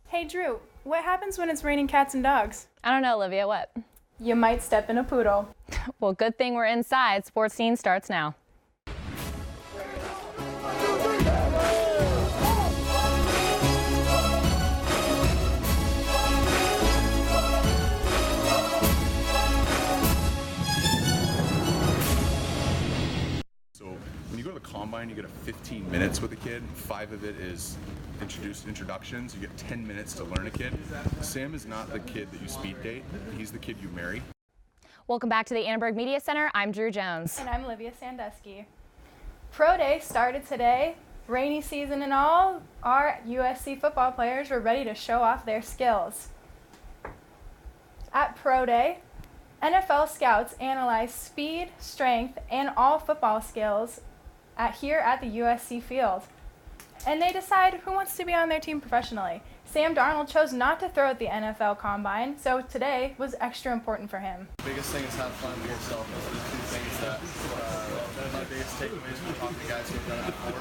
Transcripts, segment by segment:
Hey Drew, what happens when it's raining cats and dogs? I don't know, Olivia, what? You might step in a poodle. Well, good thing we're inside. Sports Scene starts now. When you go to the combine, you get 15 minutes with a kid. 5 of it is introductions. You get 10 minutes to learn a kid. Sam is not the kid that you speed date. He's the kid you marry. Welcome back to the Annenberg Media Center. I'm Drew Jones. And I'm Olivia Sandusky. Pro Day started today. Rainy season and all, our USC football players were ready to show off their skills. At Pro Day, NFL scouts analyze speed, strength, and all football skills here at the USC field. And they decide who wants to be on their team professionally. Sam Darnold chose not to throw at the NFL Combine, so today was extra important for him. The biggest thing is have fun with yourself. Those are the two things that are my biggest takeaways from talking to guys who have done it before.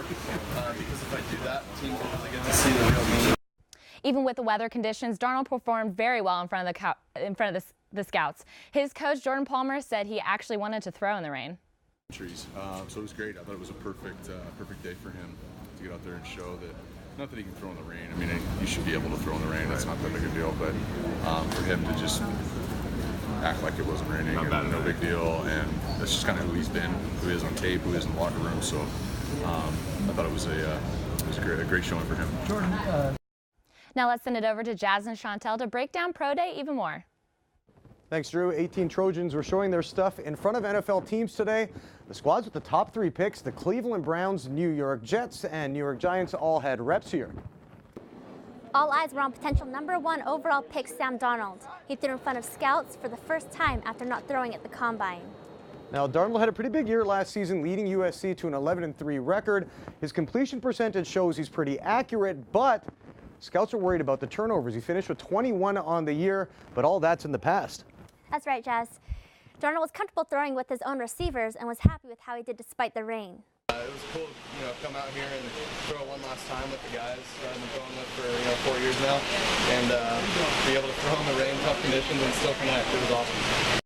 Because if I do that, teams will really get to see the real me. Even with the weather conditions, Darnold performed very well in front of the scouts. His coach, Jordan Palmer, said he actually wanted to throw in the rain. So it was great. I thought it was a perfect day for him to get out there and show that, not that he can throw in the rain. I mean, you should be able to throw in the rain. That's not that big a deal. But for him to just act like it wasn't raining and no big deal, and that's just kind of who he's been, who he is on tape, who he is in the locker room. So I thought it was a great showing for him. Jordan. Now let's send it over to Jazz and Chantel to break down Pro Day even more. Thanks, Drew. 18 Trojans were showing their stuff in front of NFL teams today. The squads with the top 3 picks, the Cleveland Browns, New York Jets, and New York Giants all had reps here. All eyes were on potential #1 overall pick Sam Darnold. He threw in front of scouts for the first time after not throwing at the Combine. Now, Darnold had a pretty big year last season, leading USC to an 11-3 record. His completion percentage shows he's pretty accurate, but scouts are worried about the turnovers. He finished with 21 on the year, but all that's in the past. That's right, Jazz. Darnold was comfortable throwing with his own receivers and was happy with how he did despite the rain. It was cool, come out here and throw one last time with the guys that I've been throwing with for 4 years now, and be able to throw in the rain, tough conditions, and still connect. It was awesome.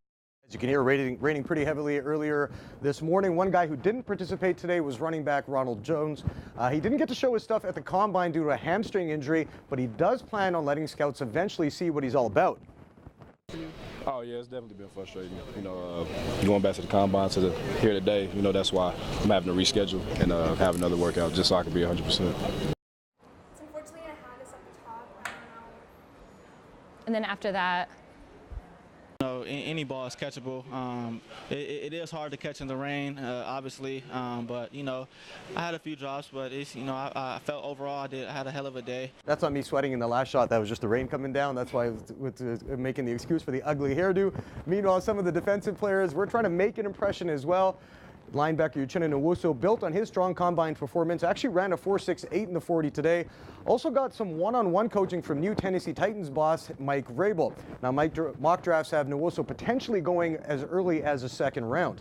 As you can hear, raining pretty heavily earlier this morning. One guy who didn't participate today was running back Ronald Jones. He didn't get to show his stuff at the Combine due to a hamstring injury, but he does plan on letting scouts eventually see what he's all about. Oh yeah, it's definitely been frustrating. Going back to the Combine to here today, that's why I'm having to reschedule and have another workout just so I can be 100%. It's unfortunately I had us at the top right now. And then after that, any ball is catchable. It is hard to catch in the rain, obviously, but I had a few drops, but it's I felt overall I had a hell of a day. That's not me sweating in the last shot. That was just the rain coming down. That's why I was making the excuse for the ugly hairdo. Meanwhile, some of the defensive players were trying to make an impression as well. Linebacker Uchenna Nwosu built on his strong Combine performance, actually ran a 4.68 in the 40 today. Also got some one-on-one coaching from new Tennessee Titans boss Mike Vrabel. Now, mock drafts have Nwosu potentially going as early as the 2nd round.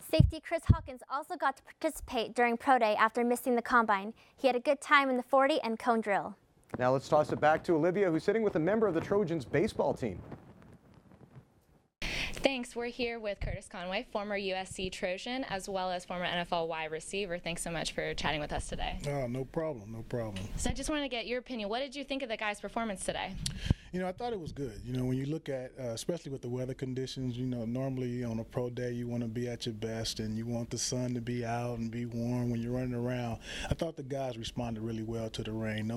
Safety Chris Hawkins also got to participate during Pro Day after missing the Combine. He had a good time in the 40 and cone drill. Now let's toss it back to Olivia, who's sitting with a member of the Trojans baseball team. thanks. We're here with Curtis Conway, former USC Trojan, as well as former NFL wide receiver. Thanks so much for chatting with us today. Oh, no problem, no problem. So I just wanted to get your opinion. What did you think of the guy's performance today? You know, I thought it was good. You know, when you look at, especially with the weather conditions, you know, normally on a pro day you want to be at your best and you want the sun to be out and be warm when you're running around. I thought the guys responded really well to the rain.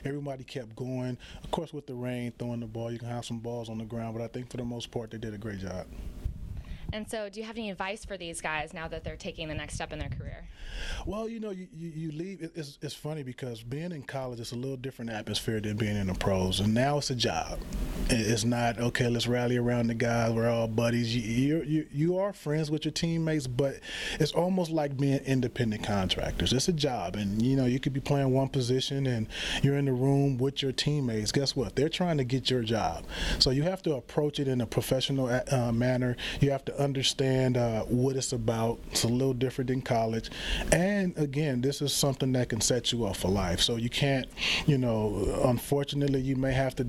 Everybody kept going. Of course, with the rain, throwing the ball, you can have some balls on the ground, but I think for the most part they did a great job. And so do you have any advice for these guys now that they're taking the next step in their career? Well, you know, you leave. It's funny because being in college is a little different atmosphere than being in the pros. And now it's a job. It's not, okay, let's rally around the guys. We're all buddies. You are friends with your teammates, but it's almost like being independent contractors. It's a job. And, you know, you could be playing one position and you're in the room with your teammates. Guess what? They're trying to get your job. So you have to approach it in a professional manner. You have to understand what it's about. It's a little different than college. And again, this is something that can set you up for life. So you can't, unfortunately, you may have to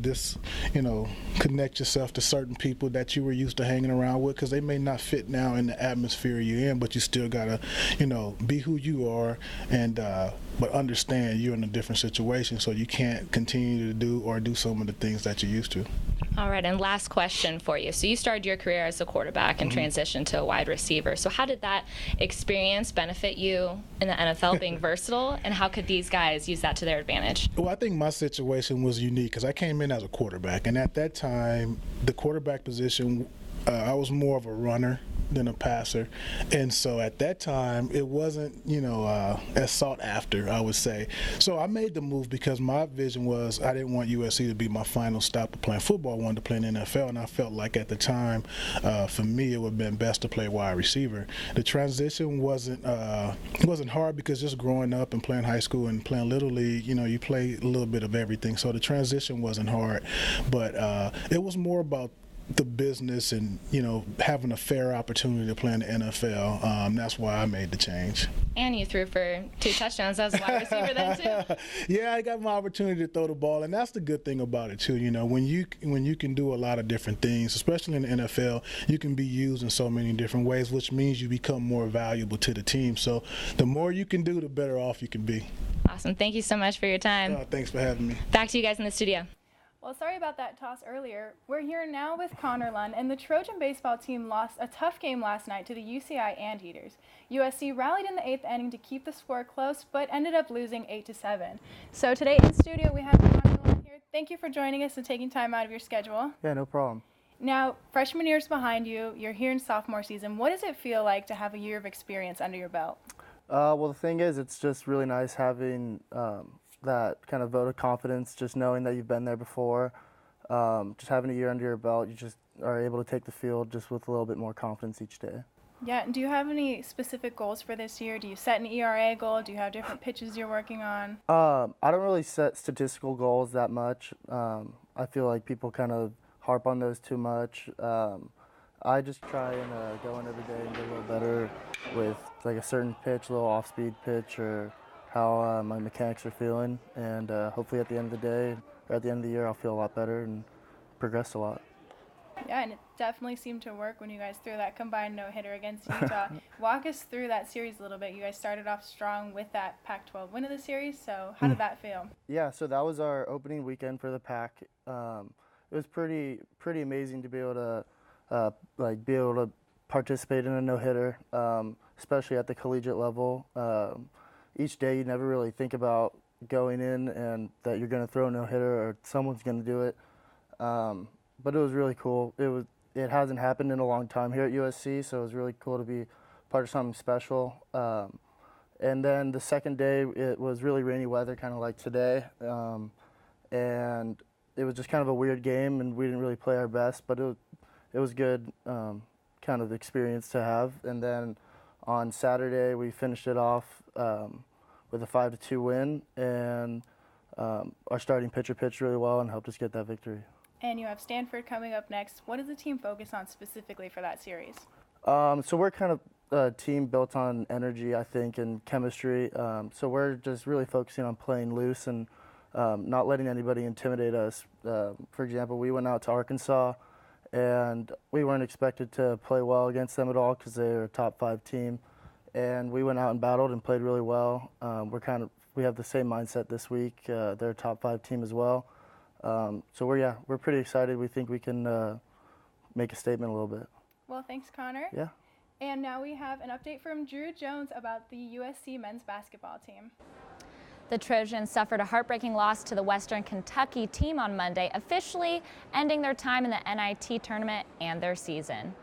connect yourself to certain people that you were used to hanging around with, because they may not fit now in the atmosphere you're in, but you still gotta, be who you are, and but understand you're in a different situation, so you can't continue to do some of the things that you used to. All right, and last question for you. So you started your career as a quarterback and transitioned to a wide receiver. So how did that experience benefit you in the NFL, being versatile, and how could these guys use that to their advantage? Well, I think my situation was unique because I came in as a quarterback, and at that time, the quarterback position, I was more of a runner than a passer, and so at that time it wasn't as sought after, I would say. So I made the move because my vision was I didn't want USC to be my final stop of playing football. I wanted to play in the NFL, and I felt like at the time for me it would have been best to play wide receiver. The transition wasn't hard because just growing up and playing high school and playing Little League, you play a little bit of everything, so the transition wasn't hard, but it was more about the business and having a fair opportunity to play in the NFL. That's why I made the change. And you threw for 2 touchdowns as a wide receiver then too. Yeah, I got my opportunity to throw the ball, and that's the good thing about it too. When you can do a lot of different things, especially in the NFL, you can be used in so many different ways, which means you become more valuable to the team. So the more you can do, the better off you can be. Awesome. Thank you so much for your time. Thanks for having me. Back to you guys in the studio. Well, sorry about that toss earlier. We're here now with Connor Lunn, and the Trojan baseball team lost a tough game last night to the UCI Anteaters. USC rallied in the 8th inning to keep the score close, but ended up losing 8-7. So today in studio we have Connor Lunn here. Thank you for joining us and taking time out of your schedule. Yeah, no problem. Now, freshman year's behind you. You're here in sophomore season. What does it feel like to have a year of experience under your belt? Well, the thing is, it's just really nice having that kind of vote of confidence, just knowing that you've been there before. Just having a year under your belt, you just are able to take the field just with a little bit more confidence each day. Yeah, and do you have any specific goals for this year? Do you set an ERA goal? Do you have different pitches you're working on? I don't really set statistical goals that much. I feel like people kind of harp on those too much. I just try and go in every day and get a little better with like a certain pitch, a little off-speed pitch, or how my mechanics are feeling, and hopefully at the end of the day, or at the end of the year, I'll feel a lot better and progress a lot. Yeah, and it definitely seemed to work when you guys threw that combined no-hitter against Utah. Walk us through that series a little bit. You guys started off strong with that Pac-12 win of the series, so how did that feel? Yeah, so that was our opening weekend for the Pac. It was pretty amazing to be able to participate in a no-hitter, especially at the collegiate level. Each day you never really think about going in and that you're going to throw a no-hitter or someone's going to do it. But it was really cool. It hasn't happened in a long time here at USC, so it was really cool to be part of something special. And then the second day, it was really rainy weather, kind of like today. And it was just kind of a weird game, and we didn't really play our best, but it was good kind of experience to have. And then on Saturday, we finished it off with a 5-2 win, and our starting pitcher pitched really well and helped us get that victory. And you have Stanford coming up next. What does the team focus on specifically for that series? So we're kind of a team built on energy, I think, and chemistry. So we're just really focusing on playing loose and not letting anybody intimidate us. For example, we went out to Arkansas, and we weren't expected to play well against them at all because they're a top 5 team. And we went out and battled and played really well. We have the same mindset this week. They're a top 5 team as well. So we're pretty excited. We think we can make a statement a little bit. Well, thanks, Connor. Yeah. And now we have an update from Drew Jones about the USC men's basketball team. The Trojans suffered a heartbreaking loss to the Western Kentucky team on Monday, officially ending their time in the NIT tournament and their season.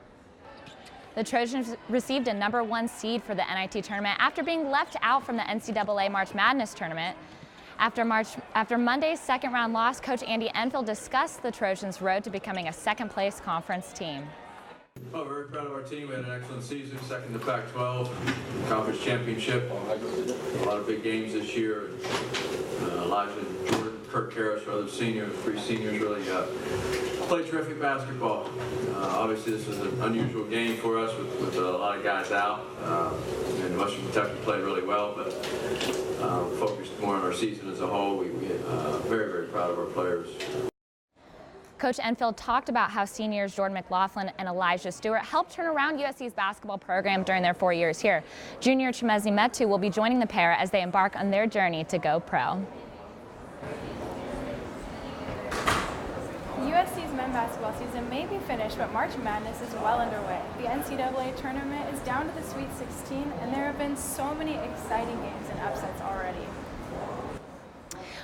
The Trojans received a #1 seed for the NIT tournament after being left out from the NCAA March Madness tournament. After Monday's second-round loss, Coach Andy Enfield discussed the Trojans' road to becoming a second-place conference team. Oh, very proud of our team. We had an excellent season, second to Pac-12, conference championship. A lot of big games this year. Elijah Jordan, Kirk Harris, our other seniors, 3 seniors really played terrific basketball. Obviously, this was an unusual game for us with a lot of guys out. And Western Kentucky played really well, but focused more on our season as a whole. We're very, very proud of our players. Coach Enfield talked about how seniors Jordan McLaughlin and Elijah Stewart helped turn around USC's basketball program during their 4 years here. Junior Chimezi Metu will be joining the pair as they embark on their journey to go pro. USC's men's basketball season may be finished, but March Madness is well underway. The NCAA tournament is down to the Sweet 16, and there have been so many exciting games and upsets already.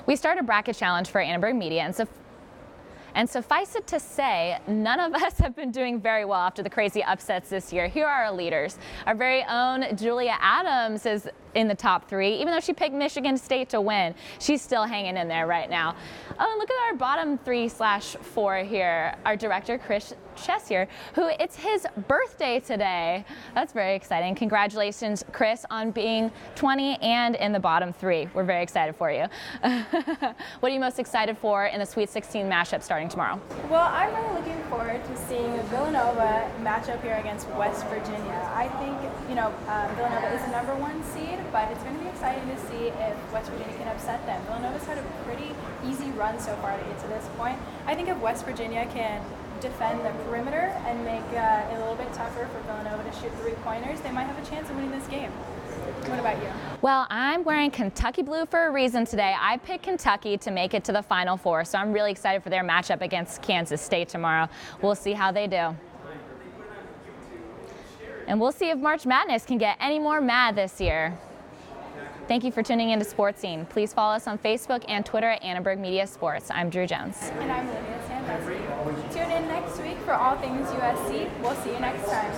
We started a bracket challenge for Annenberg Media, and suffice it to say, none of us have been doing very well after the crazy upsets this year. Here are our leaders. Our very own Julia Adams is in the top 3, even though she picked Michigan State to win. She's still hanging in there right now. Oh, and look at our bottom 3/4 here. Our director, Chris Chessier, who it's his birthday today. That's very exciting. Congratulations, Chris, on being 20 and in the bottom 3. We're very excited for you. What are you most excited for in the Sweet 16 matchup starting tomorrow? Well, I'm really looking forward to seeing Villanova match up here against West Virginia. I think, Villanova is the #1 seed, but it's going to be exciting to see if West Virginia can upset them. Villanova's had a pretty easy run so far to get to this point. I think if West Virginia can defend the perimeter and make it a little bit tougher for Villanova to shoot 3-pointers, they might have a chance of winning this game. What about you? Well, I'm wearing Kentucky blue for a reason today. I picked Kentucky to make it to the Final Four, so I'm really excited for their matchup against Kansas State tomorrow. We'll see how they do. And we'll see if March Madness can get any more mad this year. Thank you for tuning in to Sports Scene. Please follow us on Facebook and Twitter at Annenberg Media Sports. I'm Drew Jones. And I'm Olivia. Sandusky. Tune in next week for all things USC. We'll see you next time.